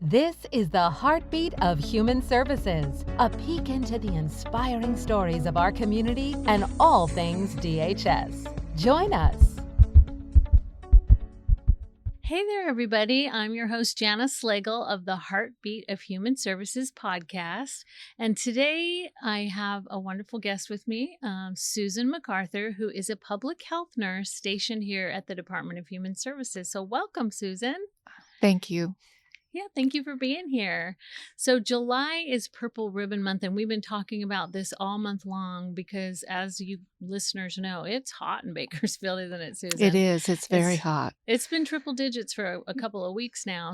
This is the heartbeat of human services, a peek into the inspiring stories of our community and all things DHS. Join us. Hey there, everybody. I'm your host, Janice Slagle of the Heartbeat of Human Services podcast. And today I have a wonderful guest with me, Susan McArthur, who is a public health nurse stationed here at the Department of Human Services. So welcome, Susan. Thank you. Yeah, thank you for being here. So July is Purple Ribbon Month, and we've been talking about this all month long because, as you listeners know, it's hot in Bakersfield, isn't it, Susan? It is. It's very hot. It's been triple digits for a couple of weeks now.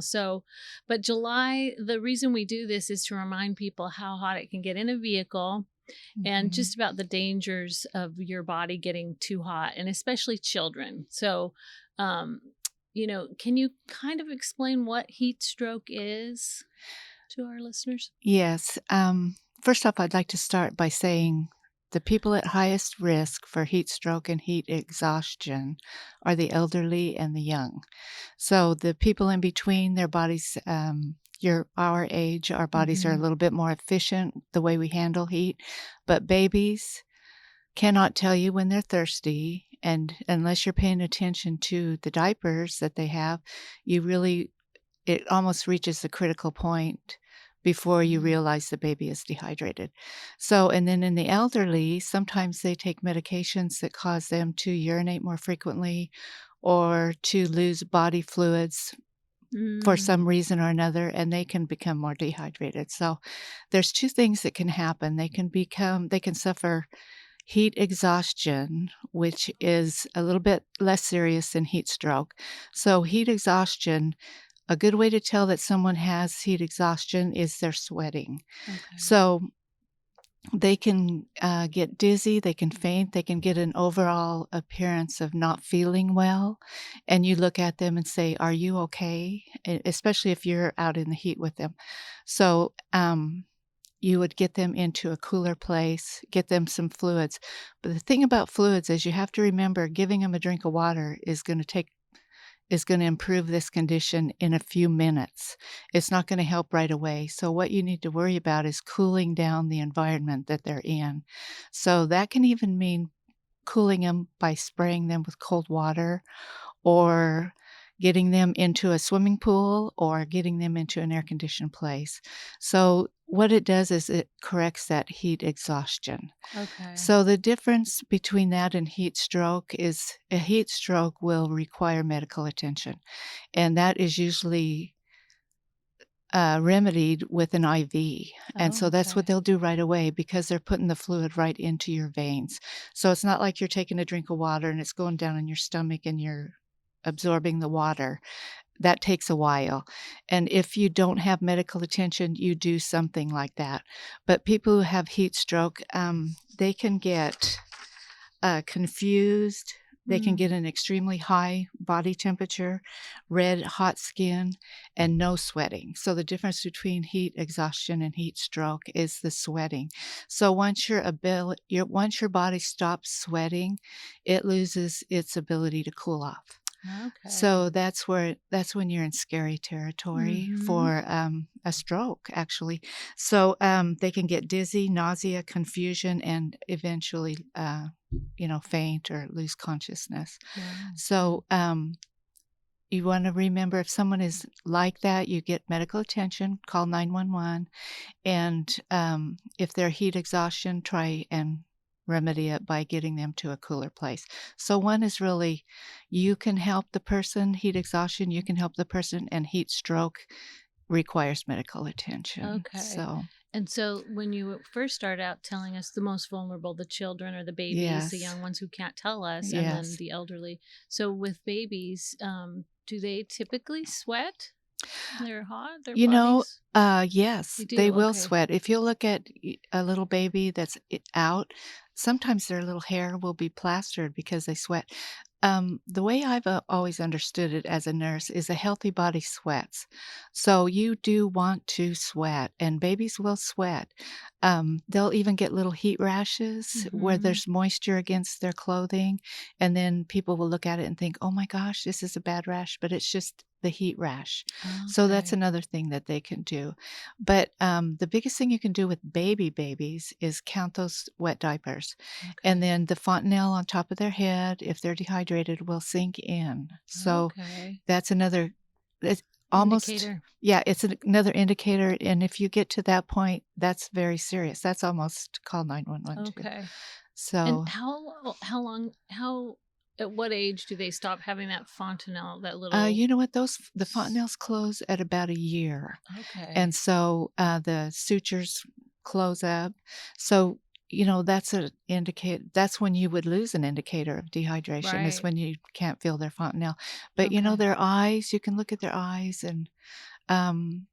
But July, the reason we do this is to remind people how hot it can get in a vehicle and just about the dangers of your body getting too hot, and especially children. So, can you kind of explain what heat stroke is to our listeners? Yes. First off, I'd like to start by saying the people at highest risk for heat stroke and heat exhaustion are the elderly and the young. So the people in between, their bodies, our age, our bodies are a little bit more efficient the way we handle heat. But babies cannot tell you when they're thirsty. And unless you're paying attention to the diapers that they have, it almost reaches the critical point before you realize the baby is dehydrated. So, and then in the elderly, sometimes they take medications that cause them to urinate more frequently or to lose body fluids for some reason or another, and they can become more dehydrated. So there's two things that can happen. They can suffer heat exhaustion, which is a little bit less serious than heat stroke. So heat exhaustion, a good way to tell that someone has heat exhaustion is they're sweating. Okay. So they can get dizzy, they can faint, they can get an overall appearance of not feeling well. And you look at them and say, "Are you okay?" Especially if you're out in the heat with them. So, you would get them into a cooler place, get them some fluids. But the thing about fluids is you have to remember giving them a drink of water is going to improve this condition in a few minutes. It's not going to help right away. So what you need to worry about is cooling down the environment that they're in. So that can even mean cooling them by spraying them with cold water or getting them into a swimming pool or getting them into an air-conditioned place. So what it does is it corrects that heat exhaustion. Okay. So the difference between that and heat stroke is a heat stroke will require medical attention, and that is usually remedied with an IV. And so that's what they'll do right away because they're putting the fluid right into your veins. So it's not like you're taking a drink of water and it's going down in your stomach and you're absorbing the water. That takes a while. And if you don't have medical attention, you do something like that. But people who have heat stroke, they can get confused. They can get an extremely high body temperature, red, hot skin, and no sweating. So the difference between heat exhaustion and heat stroke is the sweating. So once your body stops sweating, it loses its ability to cool off. Okay. So that's when you're in scary territory for a stroke, actually. So they can get dizzy, nausea, confusion, and eventually, faint or lose consciousness. Yeah. So you want to remember if someone is like that, you get medical attention, call 911, and if they're heat exhaustion, try and remedy it by getting them to a cooler place. So one is really, you can help the person, heat exhaustion, you can help the person, and heat stroke requires medical attention. Okay. So when you first start out telling us the most vulnerable, the children or the babies, yes, the young ones who can't tell us, yes, and then the elderly. So with babies, do they typically sweat? They're hot? Their bodies? Yes, they will sweat. If you look at a little baby that's out, sometimes their little hair will be plastered because they sweat. The way I've always understood it as a nurse is a healthy body sweats. So you do want to sweat, and babies will sweat. They'll even get little heat rashes where there's moisture against their clothing, and then people will look at it and think, "Oh my gosh, this is a bad rash," but it's just the heat rash. So that's Okay. another thing that they can do. But the biggest thing you can do with babies is count those wet diapers. And Okay. then the fontanelle on top of their head, if they're dehydrated, will sink in. So Okay. that's another, it's almost, Indicator. yeah, it's another indicator. And if you get to that point, that's very serious. That's almost call 911 too. Okay. And So, how long, at what age do they stop having that fontanelle, that little, you know what? The fontanelles close at about a year. And okay. so the sutures close up. So, that's an indicate. That's when you would lose an indicator of dehydration is Right. when you can't feel their fontanelle. But, Okay. their eyes, you can look at their eyes and um,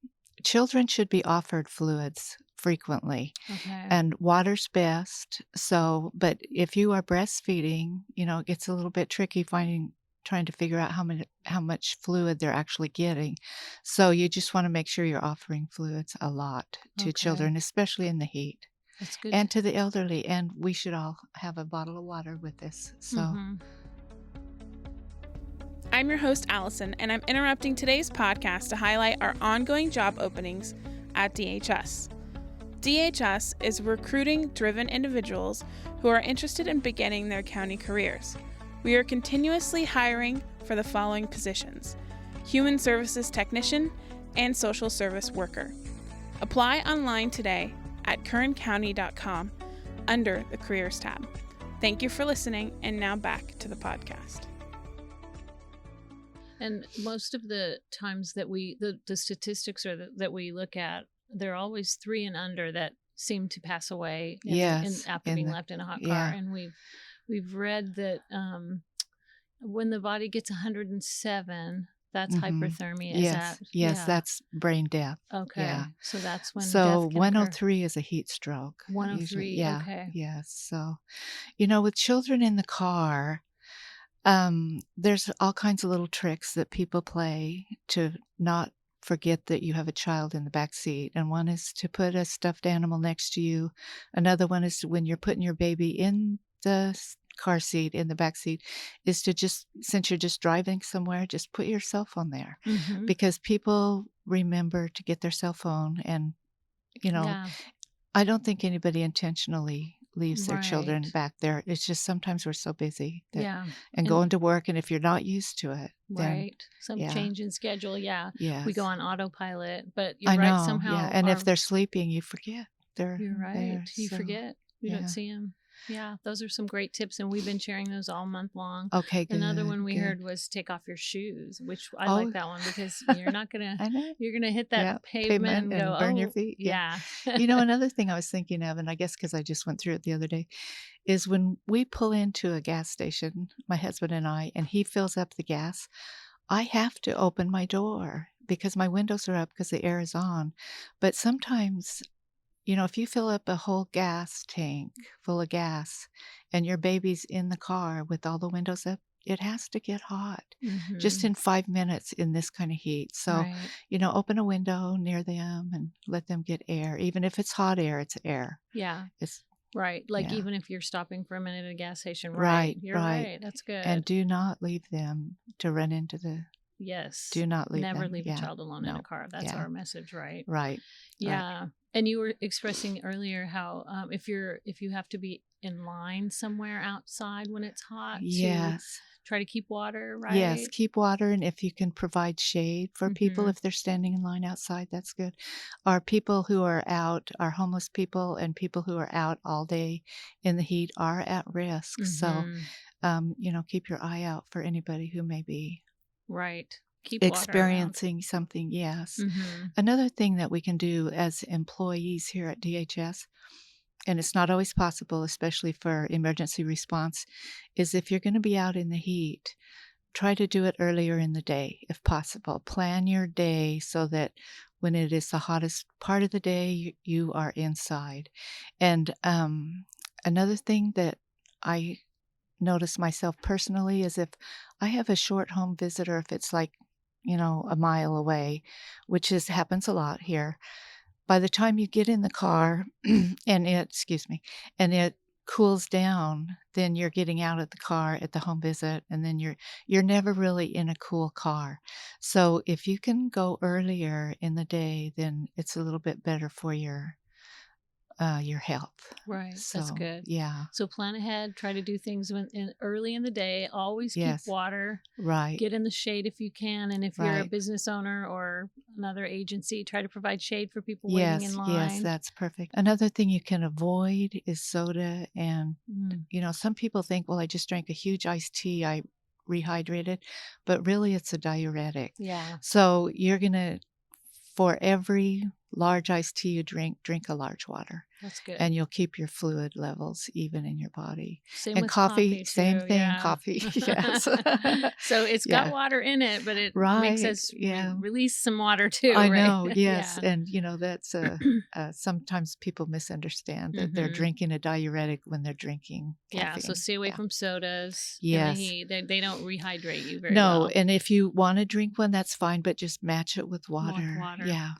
children should be offered fluids frequently Okay. and water's best. So, but if you are breastfeeding, it gets a little bit tricky trying to figure out how much fluid they're actually getting. So you just want to make sure you're offering fluids a lot to Okay. children, especially in the heat, That's good. and to the elderly. And we should all have a bottle of water with us. So. Mm-hmm. I'm your host, Allison, and I'm interrupting today's podcast to highlight our ongoing job openings at DHS. DHS is recruiting driven individuals who are interested in beginning their county careers. We are continuously hiring for the following positions: Human Services Technician and Social Service Worker. Apply online today at kerncounty.com under the Careers tab. Thank you for listening, and now back to the podcast. And most of the times that the statistics that we look at, they're always 3 and under that seem to pass away Yes, after being left in a hot car. yeah. And we've read that when the body gets 107, that's hyperthermia. Is Yes, that? yes, Yeah. that's brain death. Okay. Yeah. So that's when So death can 103 is a heat stroke. occur. Usually. 103. Yeah. Okay. Yes. So, with children in the car, there's all kinds of little tricks that people play to not forget that you have a child in the back seat. And one is to put a stuffed animal next to you. Another one is when you're putting your baby in the car seat, in the back seat, is to just, since you're just driving somewhere, just put your cell phone there. Mm-hmm. Because people remember to get their cell phone. And, Yeah. I don't think anybody intentionally leaves their children Right. back there. It's just sometimes we're so busy Yeah. and going to work. And if you're not used to it, then Right. Some yeah. change in schedule. Yeah. yes. We go on autopilot, but you're I right. know. Somehow, Yeah. And if they're sleeping, you forget they're you're right. there. You So, forget. You yeah. don't see them. Yeah. Those are some great tips. And we've been sharing those all month long. Okay, good. Another one we good. heard was take off your shoes, which I Oh, like that one because you're not going to, I know. you're going to hit that Yeah, pavement and go, burn your oh, feet. yeah. Another thing I was thinking of, and I guess because I just went through it the other day, is when we pull into a gas station, my husband and I, and he fills up the gas, I have to open my door because my windows are up because the air is on. But sometimes, if you fill up a whole gas tank full of gas and your baby's in the car with all the windows up, it has to get hot just Mhm. in 5 minutes in this kind of heat. So, Right. open a window near them and let them get air. Even if it's hot air, it's air. Yeah. It's Right. Like yeah. even if you're stopping for a minute at a gas station. Right, Right. You're right. right. That's good. And do not leave them to run into yes. do not leave Never them. leave Yeah. a child alone in No. a car. That's Yeah. our message, right? Right. Yeah. And you were expressing earlier how if you have to be in line somewhere outside when it's hot, to Yes. try to keep water, Yes, right? keep water, and if you can provide shade for people Mhm. if they're standing in line outside, that's good. Our people who are out, our homeless people and people who are out all day in the heat are at risk. So, Mhm. keep your eye out for anybody who may be Right. Keep water around. experiencing something. Yes. Mhm. Another thing that we can do as employees here at DHS, and it's not always possible, especially for emergency response, is if you're going to be out in the heat, try to do it earlier in the day if possible. Plan your day so that when it is the hottest part of the day, you are inside. And another thing that I notice myself personally is if I have a short home visitor, if it's like, a mile away, which happens a lot here. By the time you get in the car and excuse me, and cools down, then you're getting out at the car at the home visit, and then you're never really in a cool car. So if you can go earlier in the day, then it's a little bit better for your health. Right. That's So good. yeah, So plan ahead. Try to do things early in the day. Always keep yes, water. right, Get in the shade if you can. And if you're a right. business owner or another agency, try to provide shade for people waiting in Yes, line. that's perfect. Another thing you can avoid is soda. And, Mm, some people think, well, I just drank a huge iced tea, I rehydrated, but really it's a diuretic. yeah. So you're going to, for every large iced tea you drink a large water. That's good. And you'll keep your fluid levels even in your body. Same And with coffee, coffee same too. thing, Yeah. coffee. Yes. So it's got Yeah. water in it, but it makes Right. us Yeah. release some water too, I right? know, yes, Yeah. and that's sometimes people misunderstand that they're Hmm. drinking a diuretic when they're drinking Yeah. So caffeine. stay away Yeah. from sodas in the Yes. heat. They don't rehydrate you very No, well. and if you want to drink one, that's fine, but just match it with With water. water. Yeah.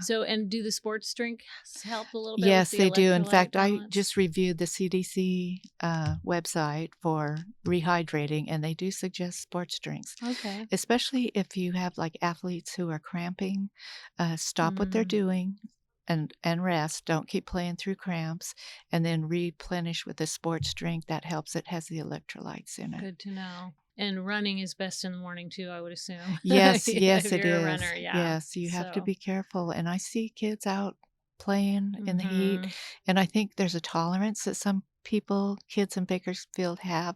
So, and do the sports drinks help a little bit Yes, with the they do. In electrolyte fact, I balance? just reviewed the CDC website for rehydrating, and they do suggest sports drinks, Okay. especially if you have like athletes who are cramping. Stop what they're Mm, doing and rest. Don't keep playing through cramps, and then replenish with a sports drink. That helps. It has the electrolytes in it. good to know. And running is best in the morning too, I would assume. Yes, Yeah, yes, if it you're a is. runner, yeah. Yes, you have to So, be careful. And I see kids out playing in the heat, mhm. and I think there's a tolerance that some kids in Bakersfield have.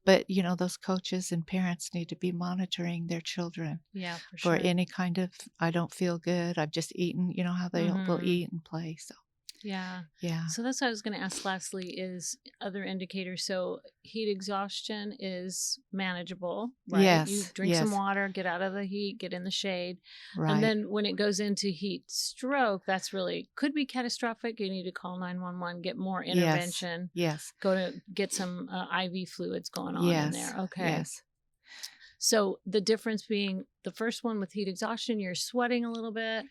But, those coaches and parents need to be monitoring their children Yeah, for for sure. any kind of, I don't feel good, I've just eaten, how they'll Mhm. eat and play. So, Yeah. yeah. So that's what I was going to ask lastly is other indicators. So heat exhaustion is manageable, right? You Yes, drink some yes, water, get out of the heat, get in the shade. And right. then when it goes into heat stroke, that's really could be catastrophic. You need to call 911, get more Yes, intervention, yes, go to get some IV fluids going on in yes, there. Okay. yes, So the difference being the first one with heat exhaustion, you're sweating a little bit.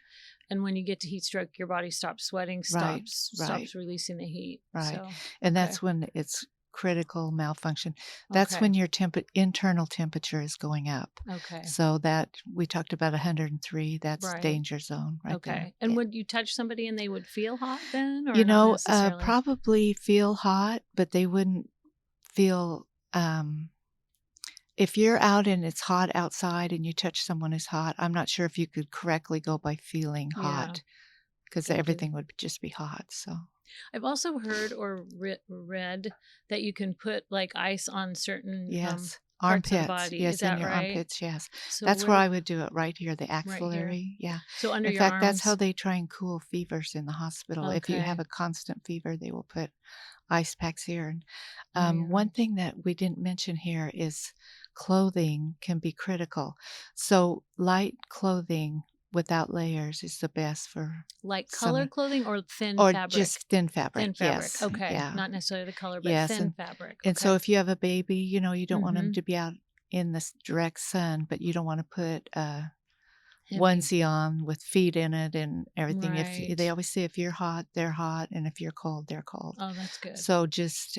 And when you get to heat stroke, your body stops sweating, right, stops releasing the heat. right. So, And okay. that's when it's critical malfunction. That's Okay. when your internal temperature is going up. Okay. So that we talked about 103, that's Right. danger zone right there. Okay. And would you touch somebody and they would feel hot then or You not know, necessarily? probably feel hot, but they wouldn't feel if you're out and it's hot outside and you touch someone who's hot, I'm not sure if you could correctly go by feeling Yeah. hot because Gotta do everything would just be hot. So I've also heard or read that you can put like ice on certain yes, parts of the armpits. body. Yes, Is in that your right? armpits. Yes, So that's where where I would do it right here, the right here. axillary. Yeah. So under In your fact, that's how arms. they try and cool fevers in the hospital. If you have Okay. a constant fever, they will put ice packs here. And Under your one arms. thing that we didn't mention here is clothing can be critical. So light clothing without layers is the best for Like color someone, clothing or thin or fabric? just thin fabric. Thin fabric. Yes, Okay. yeah, Not necessarily the color, but yes, thin fabric. and so Okay. if you have a baby, you don't want them Mm-hmm. to be out in the direct sun, but you don't want to put Heavy. onesie on with feet in it and everything. If Right. they always say if you're hot, they're hot, and if you're cold, they're cold. Oh, that's good. So just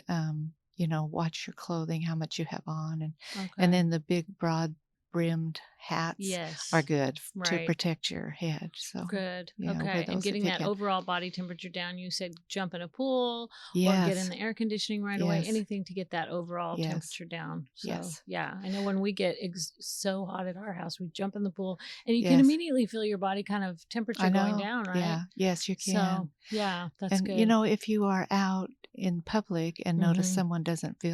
watch your clothing, how much you have on, and Okay. then the big broad brimmed hats Yes. are good to Right. protect your head. So Good. wear Okay. And those getting if you that can. overall body temperature down, you said jump in a pool or get in Yes, the air conditioning right away, yes, anything to get that overall yes, temperature down. So, yes, yeah, I know when we get so hot at our house, we jump in the pool and you can yes. immediately feel your body kind of temperature I going know. down, right? Yeah. Yes, you So, can. yeah, that's And good. if you are out in public and notice Mm-hmm. someone doesn't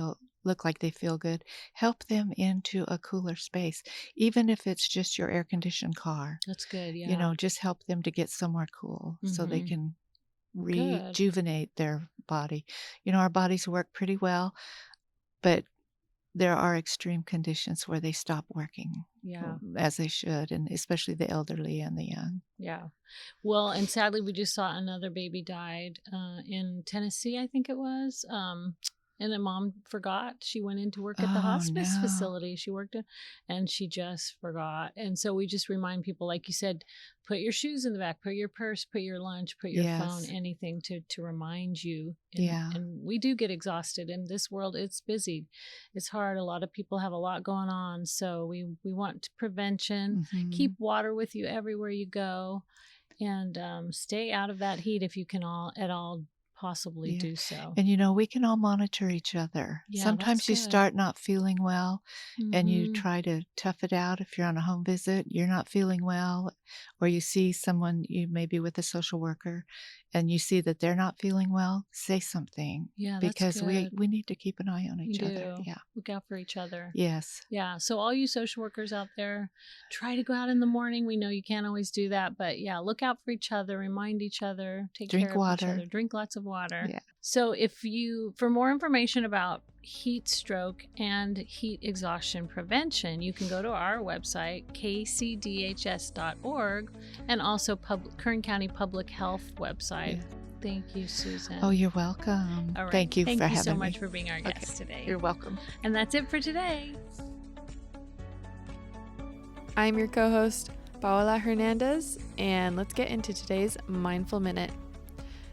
look like they feel good, help them into a cooler space, even if it's just your air conditioned car. That's good. Yeah. Just help them to get somewhere cool so they Mm-hmm. can Good. rejuvenate their body. Our bodies work pretty well, but there are extreme conditions where they stop working Yeah. as they should, and especially the elderly and the young. Yeah. Well, and sadly, we just saw another baby died in Tennessee, I think it was. And then mom forgot. She went into work at the Oh, hospice no. facility. She worked in, and she just forgot. And so we just remind people, like you said, put your shoes in the back, put your purse, put your lunch, put your phone, Yes. anything to remind you. And, Yeah. and we do get exhausted in this world. It's busy. It's hard. A lot of people have a lot going on. So we want prevention. Mhm. Keep water with you everywhere you go, and stay out of that heat if you can at all possibly Yeah. do so. And we can all monitor each other. Yeah, Sometimes that's you good. start not feeling well and you Mhm. try to tough it out. If you're on a home visit, you're not feeling well, or you see someone, you may be with a social worker, and you see that they're not feeling well, say something. Yeah, that's Because we good. need to keep an eye on You each other. do. Yeah. Look out for each other. Yes. Yeah. So all you social workers out there, try to go out in the morning. We know you can't always do that, but yeah, look out for each other, remind each other, take Drink care of each water. other, drink lots of water. Yeah. So for more information about heat stroke and heat exhaustion prevention, you can go to our website, kcdhs.org, and also Kern County Public Health website. Yeah. Thank you, Susan. Oh, you're welcome. All right. Thank you for having me. Thank you so much for being our guest today. You're welcome. And that's it for today. I'm your co-host, Paola Hernandez, and let's get into today's Mindful Minute.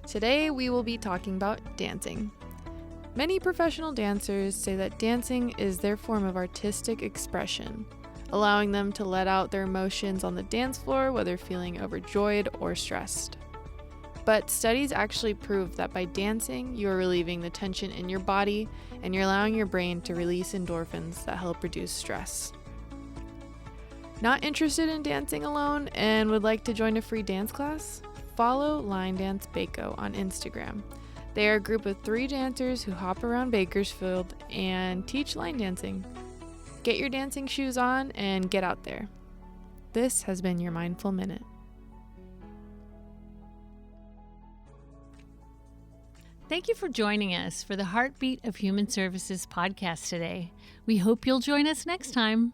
Today we will be talking about dancing. Many professional dancers say that dancing is their form of artistic expression, allowing them to let out their emotions on the dance floor, whether feeling overjoyed or stressed. But studies actually prove that by dancing, you are relieving the tension in your body and you're allowing your brain to release endorphins that help reduce stress. Not interested in dancing alone and would like to join a free dance class? Follow Line Dance Bako on Instagram. They are a group of 3 dancers who hop around Bakersfield and teach line dancing. Get your dancing shoes on and get out there. This has been your Mindful Minute. Thank you for joining us for the Heartbeat of Human Services podcast today. We hope you'll join us next time.